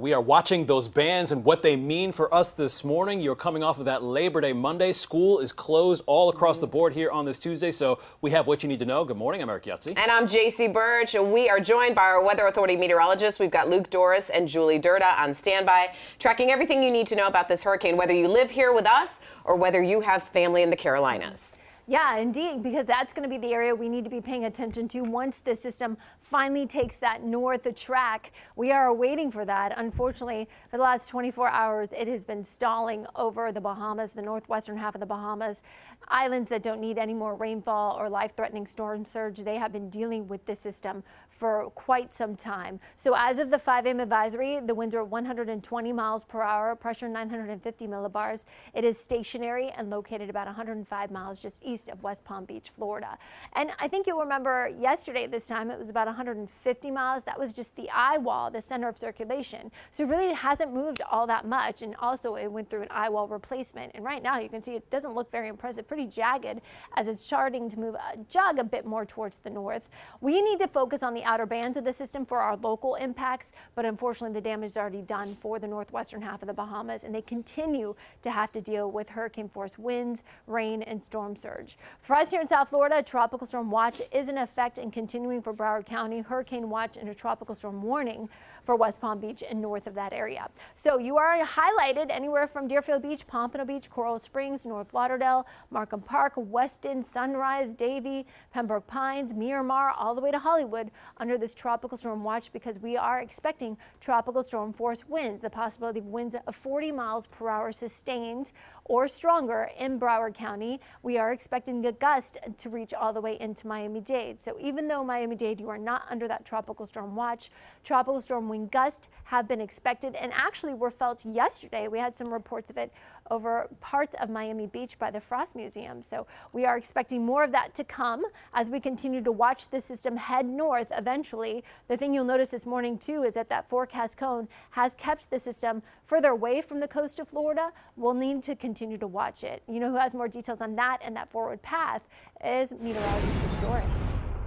We are watching those bans and what they mean for us this morning. You're coming off of that Labor Day Monday. School is closed all across the board here on this Tuesday, so we have what you need to know. Good morning, I'm Eric Yutzi. And I'm JC Burge, and we are joined by our Weather Authority meteorologists. We've got Luke Doris and Julie Durda on standby, tracking everything you need to know about this hurricane, whether you live here with us or whether you have family in the Carolinas. Yeah, indeed, because that's going to be the area we need to be paying attention to once the system finally takes that north track. We are waiting for that. Unfortunately, for the last 24 hours, it has been stalling over the Bahamas, the northwestern half of the Bahamas. Islands that don't need any more rainfall or life-threatening storm surge, they have been dealing with this system for quite some time. So as of the 5 a.m. advisory, the winds are 120 miles per hour, pressure 950 millibars. It is stationary and located about 105 miles just east of West Palm Beach, Florida. And I think you'll remember yesterday at this time, it was about 150 miles. That was just the eye wall, the center of circulation. So really it hasn't moved all that much. And also it went through an eye wall replacement. And right now you can see it doesn't look very impressive, pretty jagged as it's starting to move, jog a bit more towards the north. We need to focus on the outer bands of the system for our local impacts, but unfortunately the damage is already done for the northwestern half of the Bahamas, and they continue to have to deal with hurricane force winds, rain, and storm surge. For us here in South Florida, a tropical storm watch is in effect and continuing for Broward County, hurricane watch and a tropical storm warning for West Palm Beach and north of that area. So you are highlighted anywhere from Deerfield Beach, Pompano Beach, Coral Springs, North Lauderdale, Markham Park, Weston, Sunrise, Davie, Pembroke Pines, Miramar, all the way to Hollywood under this tropical storm watch, because we are expecting tropical storm force winds, the possibility of winds of 40 miles per hour sustained or stronger in Broward County. We are expecting a gust to reach all the way into Miami-Dade. So even though Miami-Dade, you are not under that tropical storm watch, tropical storm wind gusts have been expected and actually were felt yesterday. We had some reports of it over parts of Miami Beach by the Frost Museum. So we are expecting more of that to come as we continue to watch the system head north eventually. The thing you'll notice this morning too is that that forecast cone has kept the system further away from the coast of Florida. We'll need to continue to watch it. You know who has more details on that and that forward path is meteorologist Doris.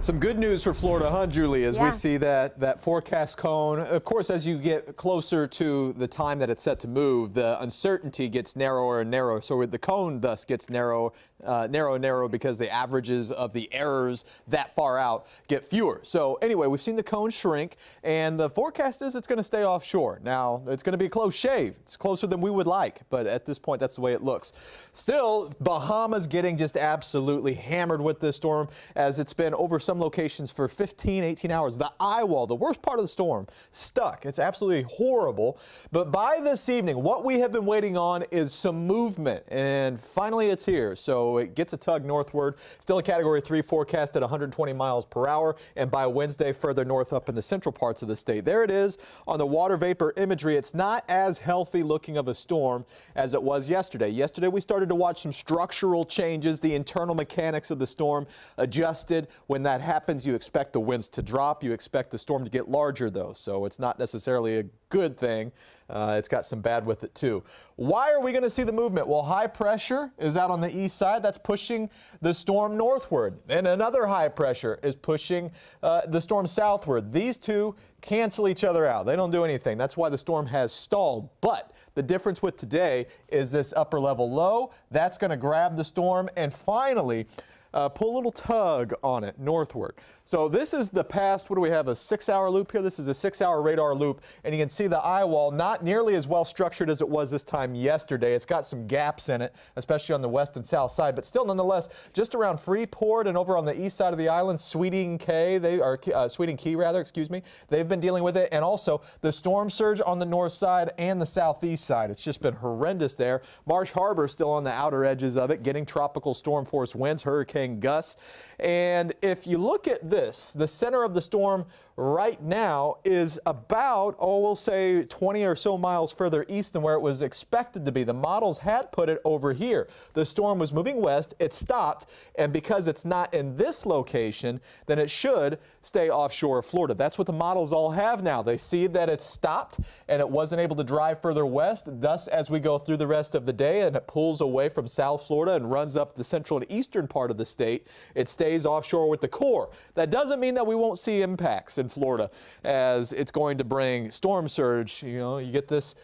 Some good news for Florida, huh, Julie, as we see that forecast cone. Of course, as you get closer to the time that it's set to move, the uncertainty gets narrower and narrower. So the cone thus gets narrow and narrow because the averages of the errors that far out get fewer. So anyway, we've seen the cone shrink, and the forecast is it's going to stay offshore. Now, it's going to be a close shave. It's closer than we would like, but at this point, that's the way it looks. Still, Bahamas getting just absolutely hammered with this storm, as it's been over some locations for 15, 18 hours. The eye wall, the worst part of the storm, stuck. It's absolutely horrible. But by this evening, what we have been waiting on is some movement, and finally it's here. So it gets a tug northward. Still a Category 3 forecast at 120 miles per hour, and by Wednesday further north up in the central parts of the state. There it is on the water vapor imagery. It's not as healthy looking of a storm as it was yesterday. Yesterday we started to watch some structural changes. The internal mechanics of the storm adjusted. When that happens, you expect the winds to drop. You expect the storm to get larger, though, so it's not necessarily a good thing. It's got some bad with it, too. Why are we going to see the movement? Well, high pressure is out on the east side. That's pushing the storm northward. And another high pressure is pushing the storm southward. These two cancel each other out. They don't do anything. That's why the storm has stalled. But the difference with today is this upper level low. That's going to grab the storm and finally pull a little tug on it northward. So this is the past, what do we have, a 6-hour loop here? This is a 6-hour radar loop, and you can see the eye wall not nearly as well structured as it was this time yesterday. It's got some gaps in it, especially on the west and south side, but still nonetheless, just around Freeport and over on the east side of the island, Sweeting Key, excuse me, they've been dealing with it, and also the storm surge on the north side and the southeast side. It's just been horrendous there. Marsh Harbor still on the outer edges of it, getting tropical storm force winds, hurricane gusts. And if you look at this, the center of the storm right now is about, we'll say 20 or so miles further east than where it was expected to be. The models had put it over here. The storm was moving west, it stopped, and because it's not in this location, then it should stay offshore of Florida. That's what the models all have now. They see that it stopped and it wasn't able to drive further west. Thus, as we go through the rest of the day and it pulls away from South Florida and runs up the central and eastern part of the state, it stays offshore with the core. That That doesn't mean that we won't see impacts in Florida, as it's going to bring storm surge. You know, you get this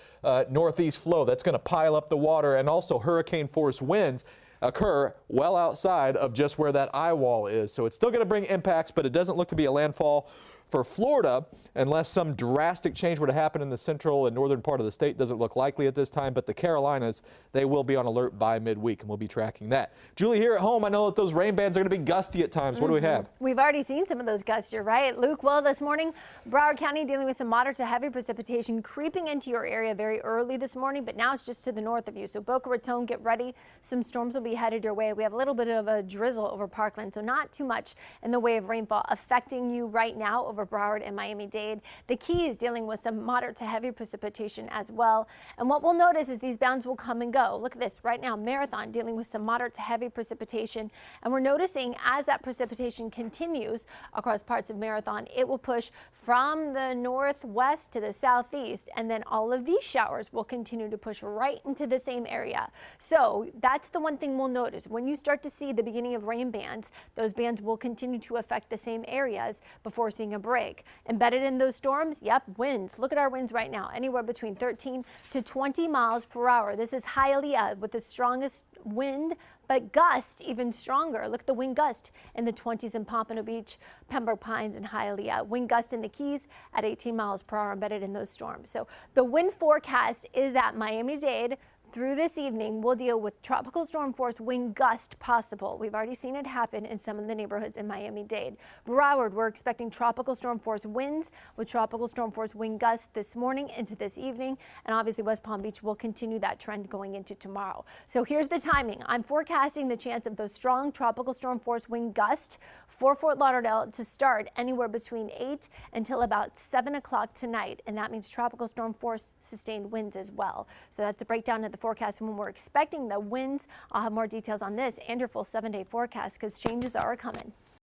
northeast flow that's going to pile up the water, and also hurricane force winds occur well outside of just where that eye wall is. So it's still going to bring impacts, but it doesn't look to be a landfall for Florida unless some drastic change were to happen in the central and northern part of the state. Doesn't look likely at this time, but the Carolinas, they will be on alert by midweek, and we'll be tracking that. Julie, here at home, I know that those rain bands are going to be gusty at times. What do we have? We've already seen some of those gusts, you're right, Luke. Well, this morning, Broward County dealing with some moderate to heavy precipitation creeping into your area very early this morning, but now it's just to the north of you. So Boca Raton, get ready. Some storms will be headed your way. We have a little bit of a drizzle over Parkland, so not too much in the way of rainfall affecting you right now over Broward and Miami-Dade. The Keys dealing with some moderate to heavy precipitation as well. And what we'll notice is these bounds will come and go. Look at this right now. Marathon dealing with some moderate to heavy precipitation. And we're noticing as that precipitation continues across parts of Marathon, it will push from the northwest to the southeast. And then all of these showers will continue to push right into the same area. So that's the one thing we'll notice. When you start to see the beginning of rain bands, those bands will continue to affect the same areas before seeing a break. Embedded in those storms, yep, winds. Look at our winds right now, anywhere between 13 to 20 miles per hour. This is Hialeah with the strongest wind, but gust even stronger. Look at the wind gust in the 20s in Pompano Beach, Pembroke Pines, and Hialeah. Wind gust in the Keys at 18 miles per hour embedded in those storms. So the wind forecast is that Miami-Dade through this evening, we'll deal with tropical storm force wind gust possible. We've already seen it happen in some of the neighborhoods in Miami-Dade. Broward, we're expecting tropical storm force winds with tropical storm force wind gusts this morning into this evening. And obviously West Palm Beach will continue that trend going into tomorrow. So here's the timing. I'm forecasting the chance of those strong tropical storm force wind gusts for Fort Lauderdale to start anywhere between 8 until about 7 o'clock tonight. And that means tropical storm force sustained winds as well. So that's a breakdown of the forecast when we're expecting the winds. I'll have more details on this and your full 7-day forecast because changes are coming.